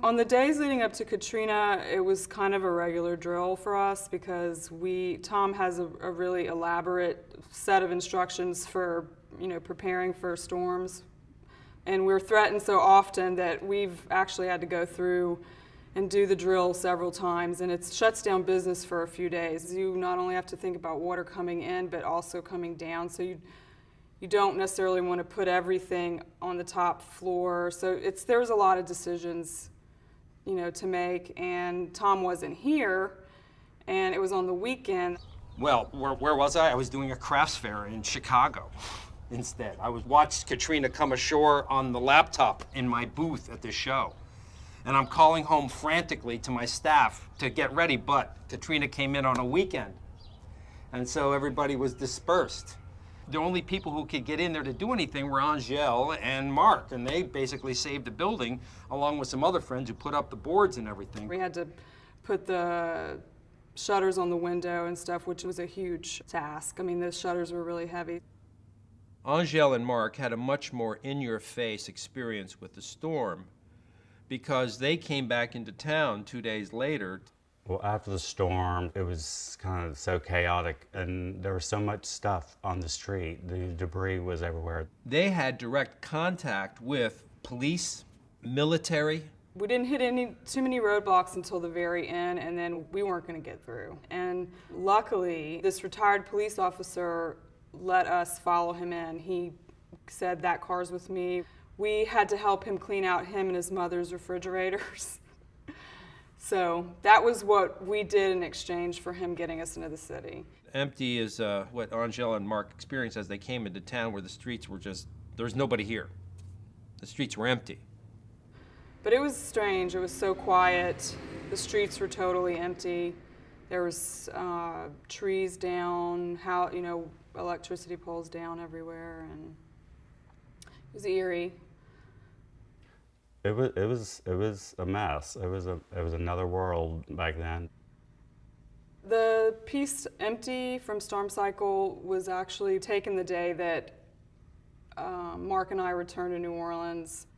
On the days leading up to Katrina, it was kind of a regular drill for us because Tom has a really elaborate set of instructions for, preparing for storms. And we're threatened so often that we've actually had to go through and do the drill several times, and it shuts down business for a few days. You not only have to think about water coming in, but also coming down, so you don't necessarily want to put everything on the top floor. So there's a lot of decisions, to make, and Tom wasn't here, and it was on the weekend. Well, where was I? I was doing a crafts fair in Chicago instead. I watched Katrina come ashore on the laptop in my booth at the show. And I'm calling home frantically to my staff to get ready, but Katrina came in on a weekend. And so everybody was dispersed. The only people who could get in there to do anything were Angel and Mark, and they basically saved the building along with some other friends who put up the boards and everything. We had to put the shutters on the window and stuff, which was a huge task. I mean, those shutters were really heavy. Angel and Mark had a much more in-your-face experience with the storm because they came back into town 2 days later. Well, after the storm, it was kind of so chaotic, and there was so much stuff on the street. The debris was everywhere. They had direct contact with police, military. We didn't hit too many roadblocks until the very end, and then we weren't going to get through. And luckily, this retired police officer let us follow him in. He said, "That car's with me." We had to help him clean out him and his mother's refrigerators. So that was what we did in exchange for him getting us into the city. Empty is what Angel and Mark experienced as they came into town, where the streets were there was nobody here. The streets were empty. But it was strange. It was so quiet. The streets were totally empty. There was trees down, electricity poles down everywhere, and it was eerie. It was a mess. It was another world back then. The piece Empty from Storm Cycle was actually taken the day that Mark and I returned to New Orleans.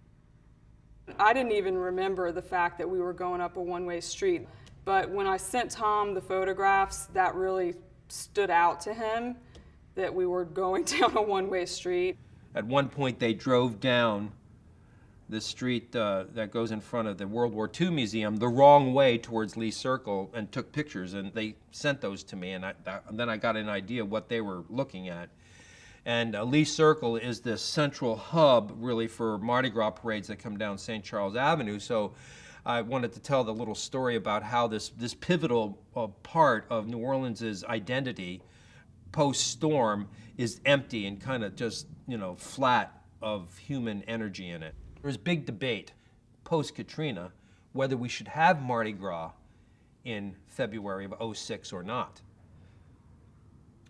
I didn't even remember the fact that we were going up a one-way street, but when I sent Tom the photographs, that really stood out to him, that we were going down a one-way street. At one point, they drove down the street that goes in front of the World War II Museum the wrong way towards Lee Circle and took pictures, and they sent those to me, and then I got an idea what they were looking at. And Lee Circle is this central hub really for Mardi Gras parades that come down St. Charles Avenue, so I wanted to tell the little story about how this pivotal part of New Orleans' identity post-storm is empty and kind of just, flat of human energy in it. There was big debate post-Katrina whether we should have Mardi Gras in February of '06 or not,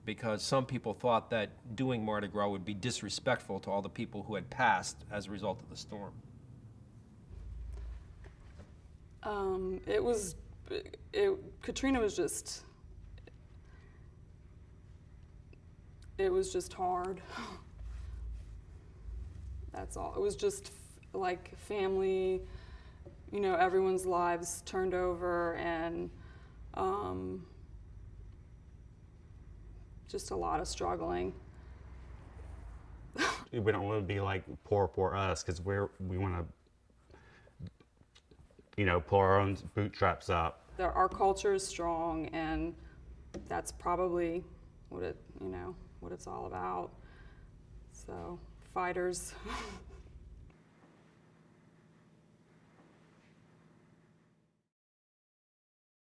because some people thought that doing Mardi Gras would be disrespectful to all the people who had passed as a result of the storm. Katrina was just, it was just hard. That's all. It was just like family, everyone's lives turned over, and just a lot of struggling. We don't want to be like poor us, because we want to, pull our own bootstraps up. Our culture is strong, and that's probably what it's all about. So, fighters.